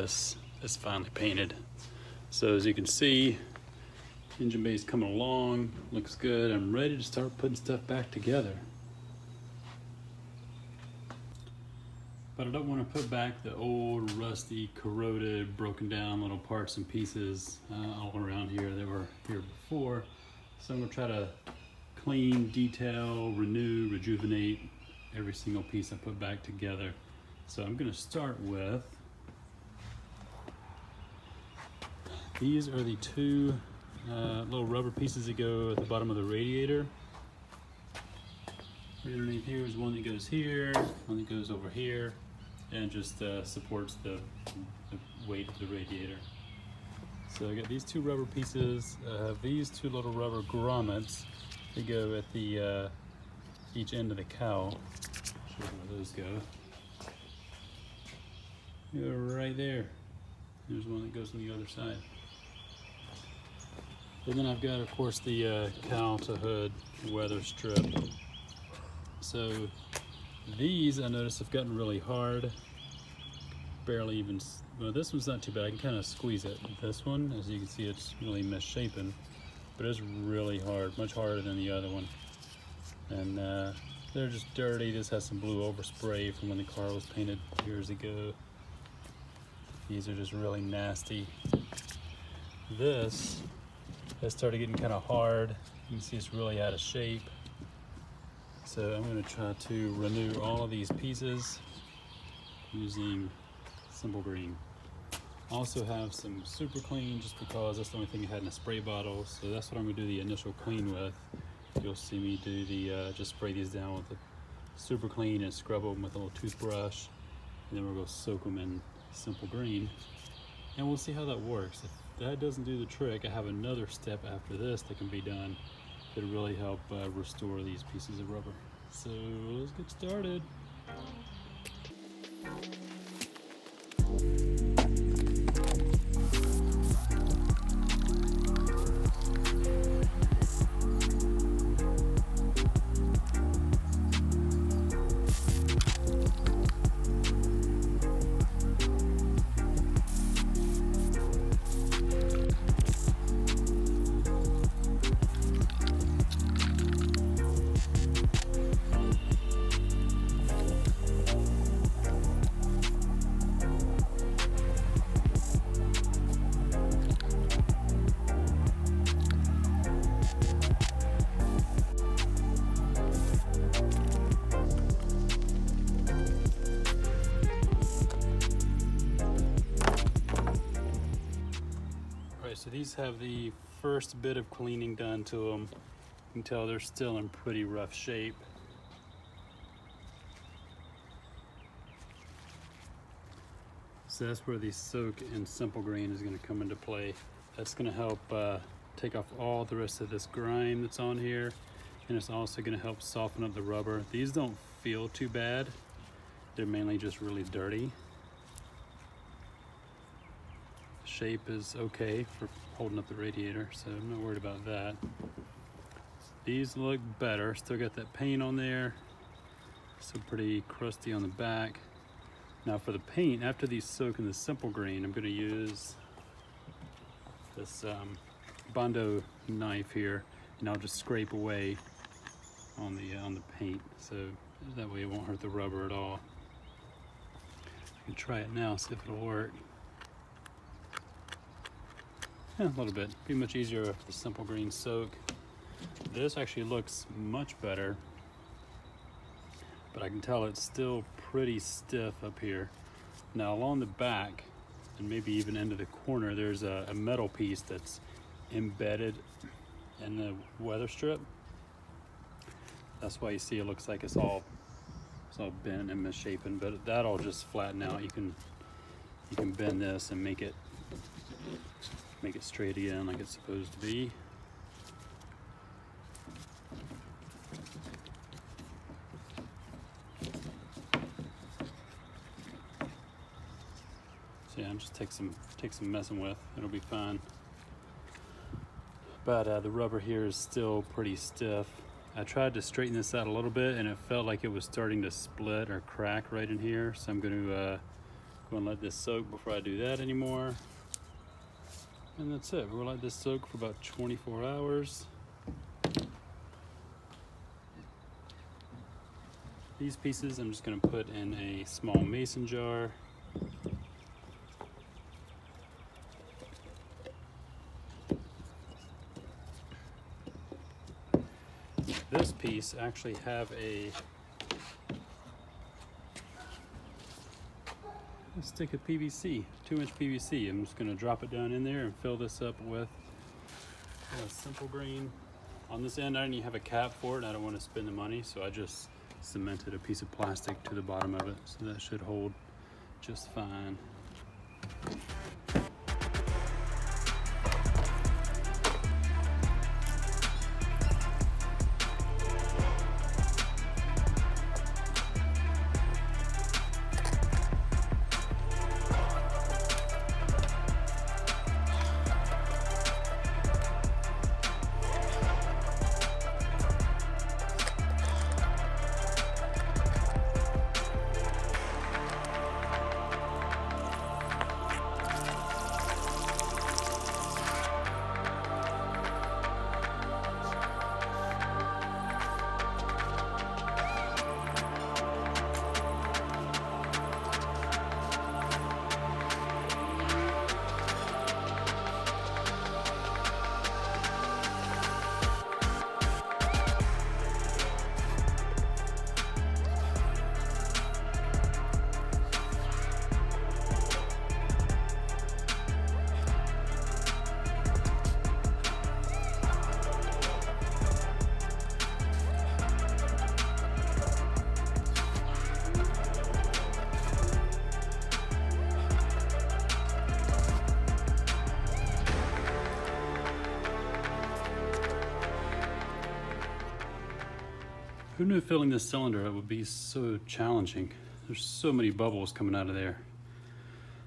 this is finally painted. So as you can see, engine bay is coming along, looks good. I'm ready to start putting stuff back together. But I don't want to put back the old, rusty, corroded, broken down little parts and pieces all around here that were here before. So I'm going to try to clean, detail, renew, rejuvenate every single piece I put back together. So I'm going to start with, these are the two little rubber pieces that go at the bottom of the radiator. Right underneath here is one that goes here, one that goes over here, and just supports the weight of the radiator. So I got these two rubber pieces. I have these two little rubber grommets that go at the each end of the cowl. Show you where those go. Right there. There's one that goes on the other side. And then I've got, of course, the cowl to hood weather strip. So these, I noticed, have gotten really hard. Barely even, well, this one's not too bad. I can kind of squeeze it. This one, as you can see, it's really misshapen, but it's really hard, much harder than the other one. And they're just dirty. This has some blue overspray from when the car was painted years ago. These are just really nasty. This has started getting kind of hard. You can see it's really out of shape. So I'm going to try to renew all of these pieces using Simple Green. Also have some Super Clean, just because that's the only thing I had in a spray bottle. So that's what I'm going to do the initial clean with. You'll see me do the just spray these down with the Super Clean and scrub them with a little toothbrush, and then we'll go soak them in Simple Green, and we'll see how that works. If that doesn't do the trick, I have another step after this that can be done that'll really help restore these pieces of rubber. So let's get started. So these have the first bit of cleaning done to them. You can tell they're still in pretty rough shape. So that's where the soak in Simple Green is going to come into play. That's going to help take off all the rest of this grime that's on here, and it's also going to help soften up the rubber. These don't feel too bad. They're mainly just really dirty. Shape is okay for holding up the radiator, so I'm not worried about that. These look better. Still got that paint on there, still pretty crusty on the back. Now for the paint, after these soak in the Simple Green, I'm going to use this Bondo knife here, and I'll just scrape away on the paint, so that way it won't hurt the rubber at all. I can try it now, see if it'll work. Yeah, a little bit. Be much easier with the Simple Green soak. This actually looks much better, but I can tell it's still pretty stiff up here. Now along the back, and maybe even into the corner, there's a metal piece that's embedded in the weather strip. That's why you see it looks like it's all bent and misshapen, but that'll just flatten out. You can bend this and make it straight again like it's supposed to be. So yeah, just take some messing with. It'll be fine. But the rubber here is still pretty stiff. I tried to straighten this out a little bit, and it felt like it was starting to split or crack right in here. So I'm going to Go and let this soak before I do that anymore. And that's it. We'll let this soak for about 24 hours. These pieces I'm just going to put in a small mason jar. This piece actually have a stick of PVC, 2-inch PVC. I'm just going to drop it down in there and fill this up with simple green. On this end I didn't even have a cap for it. I don't want to spend the money, so I just cemented a piece of plastic to the bottom of it, so that should hold just fine. Who knew filling this cylinder would be so challenging? There's so many bubbles coming out of there.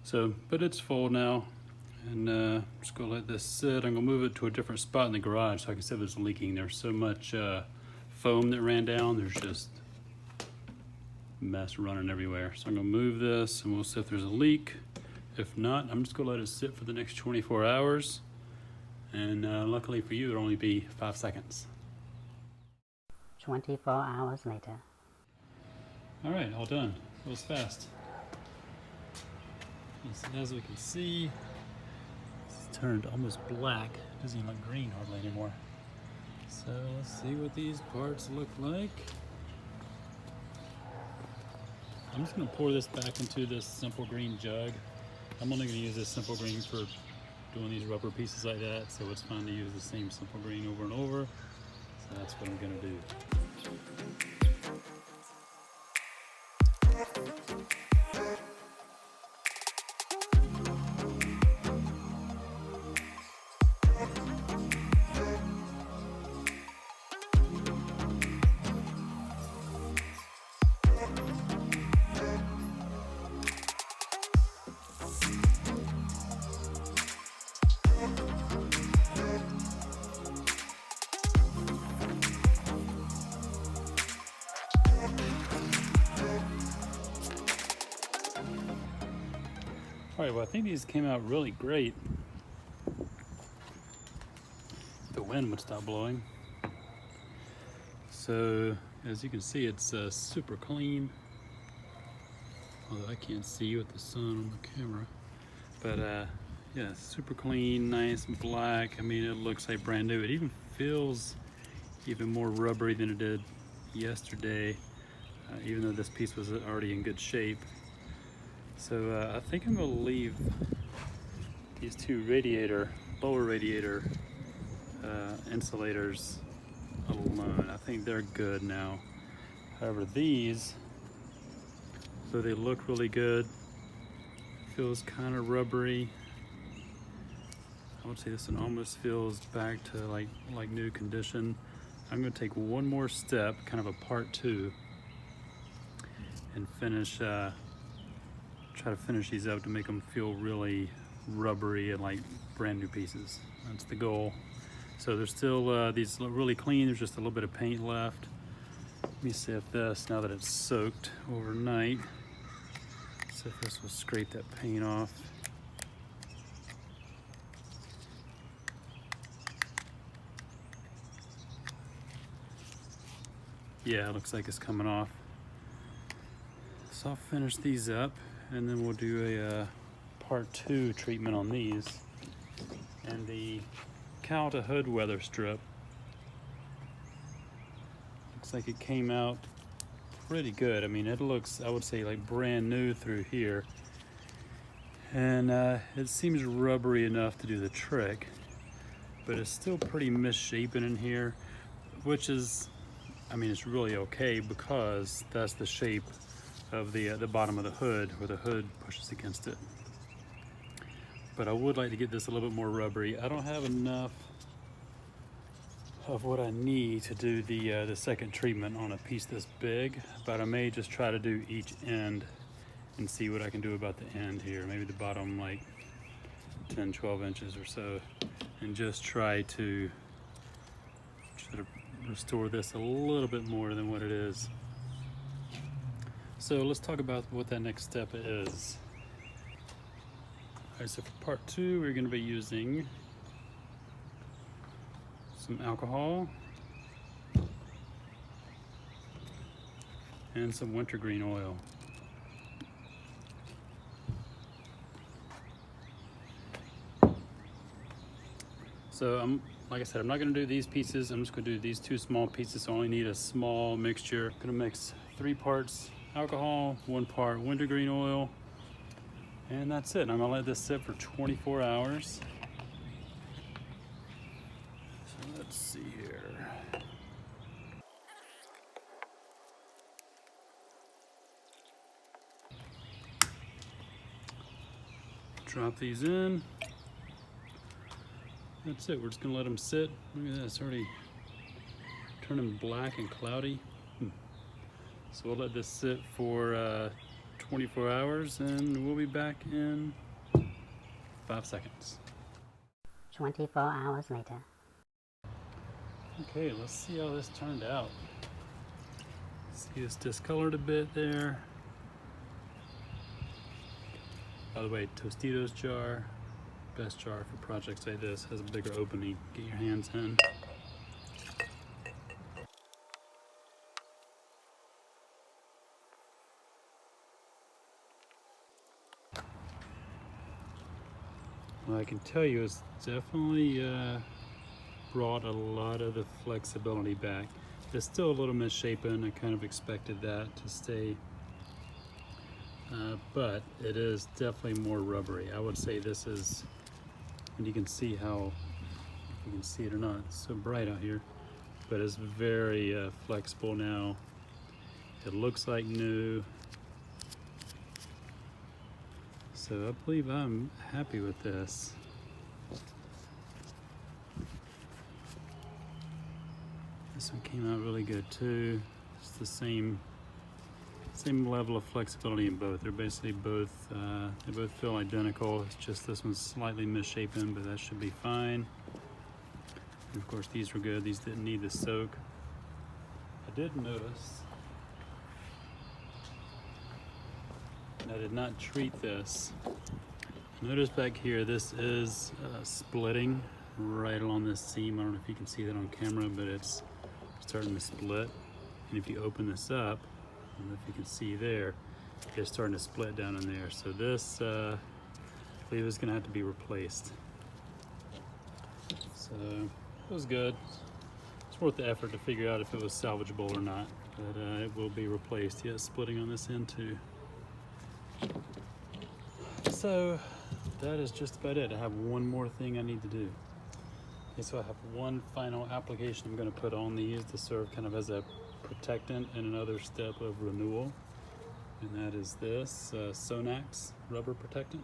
So, but it's full now, and I'm just gonna let this sit. I'm gonna move it to a different spot in the garage so I can see if it's leaking. There's so much foam that ran down. There's just mess running everywhere. So I'm gonna move this and we'll see if there's a leak. If not, I'm just gonna let it sit for the next 24 hours. And luckily for you, it'll only be 5 seconds. 24 hours later. All right, all done. It was fast. As we can see, it's turned almost black. It doesn't even look green hardly anymore. So let's see what these parts look like. I'm just gonna pour this back into this simple green jug. I'm only gonna use this simple green for doing these rubber pieces like that, so it's fine to use the same simple green over and over. So that's what I'm gonna do. All right, well, I think these came out really great. The wind would stop blowing. So, as you can see, it's super clean. Although I can't see with the sun on the camera. But yeah, super clean, nice, black. I mean, it looks like brand new. It even feels even more rubbery than it did yesterday, even though this piece was already in good shape. So I think I'm gonna leave these two lower radiator insulators alone. I think they're good now. However, these, so they look really good. Feels kind of rubbery. I would say this one almost feels back to like new condition. I'm gonna take one more step, kind of a part 2, and finish. Try to finish these up to make them feel really rubbery and like brand new pieces. That's the goal. So there's still, these look really clean. There's just a little bit of paint left. Let me see if this, now that it's soaked overnight. So See if this will scrape that paint off. Yeah, it looks like it's coming off. So I'll finish these up and then we'll do a part 2 treatment on these. And the cowl to hood weather strip, looks like it came out pretty good. I mean, it looks, I would say, like brand new through here. And it seems rubbery enough to do the trick, but it's still pretty misshapen in here, which is, I mean, it's really okay because that's the shape of the bottom of the hood, where the hood pushes against it. But I would like to get this a little bit more rubbery. I don't have enough of what I need to do the second treatment on a piece this big, but I may just try to do each end and see what I can do about the end here. Maybe the bottom like 10, 12 inches or so, and just try to restore this a little bit more than what it is. So let's talk about what that next step is. All right, so for part 2, we're going to be using some alcohol and some wintergreen oil. So like I said, I'm not going to do these pieces. I'm just going to do these 2 small pieces. So I only need a small mixture. I'm going to mix 3 parts alcohol, 1 part wintergreen oil, and that's it. I'm going to let this sit for 24 hours. So let's see here. Drop these in. That's it. We're just going to let them sit. Look at that. It's already turning black and cloudy. So we'll let this sit for 24 hours and we'll be back in 5 seconds. 24 hours later. Okay, let's see how this turned out. See, it's discolored a bit there. By the way, Tostitos jar, best jar for projects like this, has a bigger opening. Get your hands in. Well, I can tell you it's definitely brought a lot of the flexibility back. It's still a little misshapen. I kind of expected that to stay, but it is definitely more rubbery. I would say this is, and you can see how, if you can see it or not, it's so bright out here, but it's very flexible now. It looks like new. So I believe I'm happy with this. This one came out really good too. It's the same level of flexibility in both. They're basically both, they both feel identical. It's just this one's slightly misshapen, but that should be fine. And of course these were good. These didn't need the soak. I did notice, I did not treat this. Notice back here, this is splitting right along this seam. I don't know if you can see that on camera, but it's starting to split. And if you open this up, I don't know if you can see there, it's starting to split down in there. So this, I believe, is going to have to be replaced. So it was good. It's worth the effort to figure out if it was salvageable or not. But it will be replaced. Yeah, it's splitting on this end too. So that is just about it. I have one more thing I need to do. Okay, so I have one final application I'm going to put on these to serve kind of as a protectant and another step of renewal, and that is this Sonax Rubber Protectant.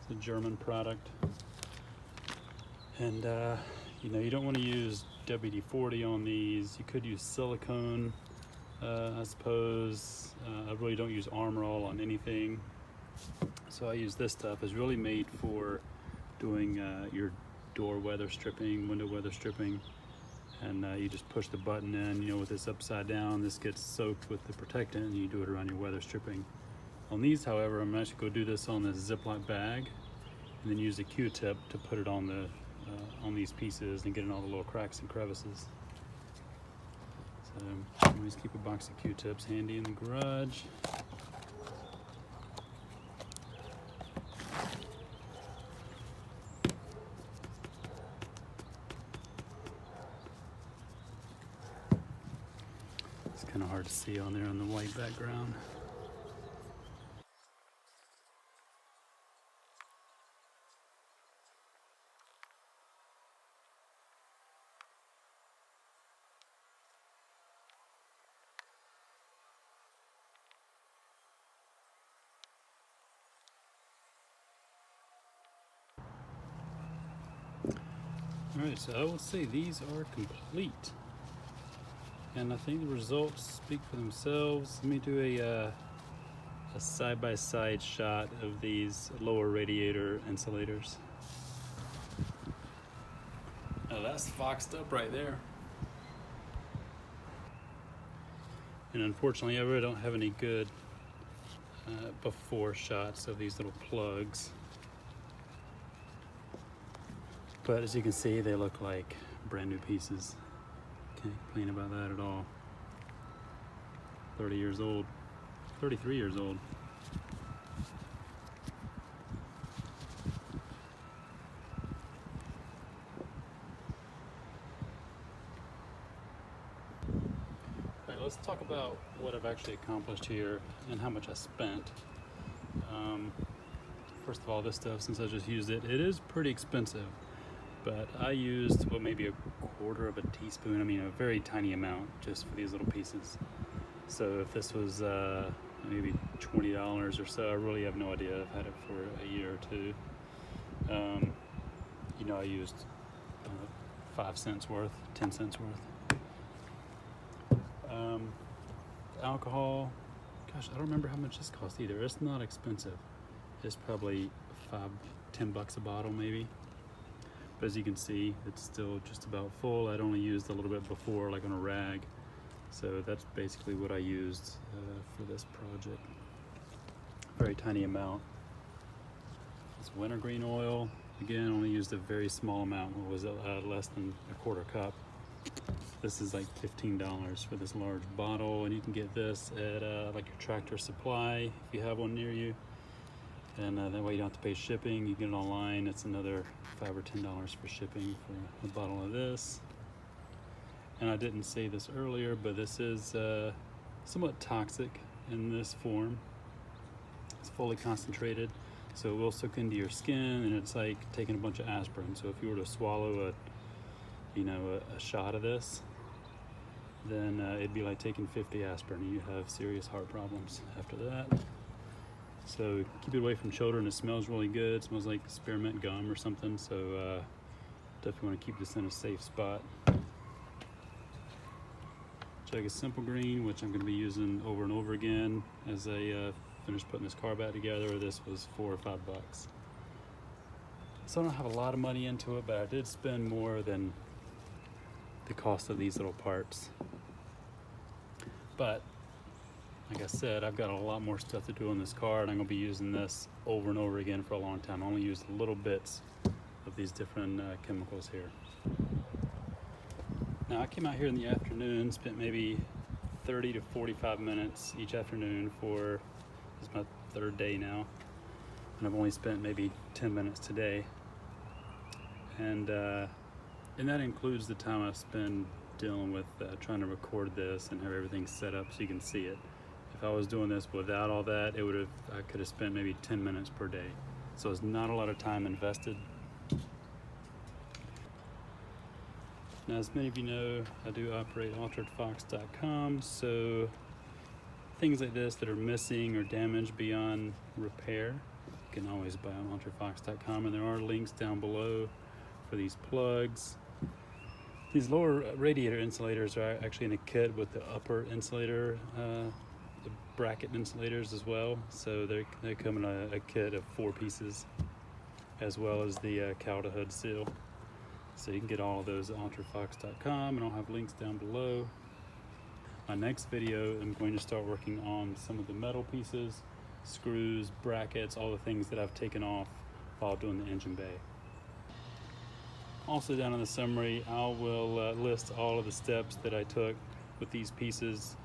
It's a German product, and you know, you don't want to use WD-40 on these. You could use silicone, I suppose. I really don't use Armor All on anything, so I use this stuff. It's really made for doing your door weather stripping, window weather stripping, and you just push the button in. You know, with this upside down, this gets soaked with the protectant, and you do it around your weather stripping. On these, however, I'm actually going to do this on this Ziploc bag, and then use a Q-tip to put it on the on these pieces and get in all the little cracks and crevices. So always keep a box of Q-tips handy in the garage. It's kind of hard to see on there on the white background. Alright, so I would say these are complete. And I think the results speak for themselves. Let me do a side-by-side shot of these lower radiator insulators. Now that's foxed up right there. And unfortunately, I really don't have any good before shots of these little plugs. But as you can see, they look like brand new pieces. Can't complain about that at all. 30 years old, 33 years old. All right, let's talk about what I've actually accomplished here and how much I spent. First of all, this stuff, since I just used it, it is pretty expensive. But I used, well, maybe a quarter of a teaspoon, I mean a very tiny amount just for these little pieces. So if this was maybe $20 or so, I really have no idea. I've had it for a year or two. You know, I used 5 cents worth, 10 cents worth. Alcohol, gosh, I don't remember how much this cost either. It's not expensive. It's probably $10 a bottle maybe. But as you can see, it's still just about full. I'd only used a little bit before, like on a rag. So that's basically what I used for this project. Very tiny amount. This Wintergreen Oil, again, only used a very small amount. What was it, less than a quarter cup. This is like $15 for this large bottle, and you can get this at like your Tractor Supply if you have one near you. And that way you don't have to pay shipping. You get it online. It's another $5 or $10 for shipping for a bottle of this. And I didn't say this earlier, but this is somewhat toxic in this form. It's fully concentrated, so it will soak into your skin, and it's like taking a bunch of aspirin. So if you were to swallow a shot of this, then it'd be like taking 50 aspirin, and you have serious heart problems after that. So keep it away from children. It smells really good. It smells like spearmint gum or something. So definitely want to keep this in a safe spot. Jug of Simple Green, which I'm going to be using over and over again as I finish putting this car back together. This was $4 or $5. So I don't have a lot of money into it, but I did spend more than the cost of these little parts. But like I said, I've got a lot more stuff to do on this car, and I'm going to be using this over and over again for a long time. I only used little bits of these different chemicals here. Now I came out here in the afternoon, spent maybe 30 to 45 minutes each afternoon for, this is my third day now, and I've only spent maybe 10 minutes today. And that includes the time I've spent dealing with trying to record this and have everything set up so you can see it. If I was doing this without all that, I could have spent maybe 10 minutes per day. So it's not a lot of time invested. Now, as many of you know, I do operate alteredfox.com, so things like this that are missing or damaged beyond repair, you can always buy on alteredfox.com, and there are links down below for these plugs. These lower radiator insulators are actually in a kit with the upper insulator, the bracket insulators as well. So they come in a kit of 4 pieces, as well as the cowled hood seal. So you can get all of those at entrefox.com, and I'll have links down below. My next video, I'm going to start working on some of the metal pieces, screws, brackets, all the things that I've taken off while doing the engine bay. Also down in the summary, I will list all of the steps that I took with these pieces.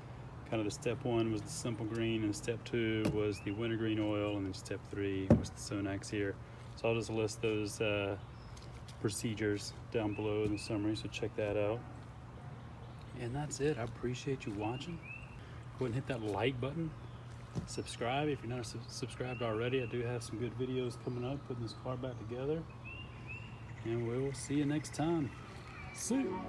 Kind of the step 1 was the simple green, and step 2 was the wintergreen oil, and then step 3 was the Sonax here. So I'll just list those procedures down below in the summary, so check that out. And that's it. I appreciate you watching. Go ahead and hit that like button. Subscribe if you're not subscribed already. I do have some good videos coming up putting this car back together. And we will see you next time. See you.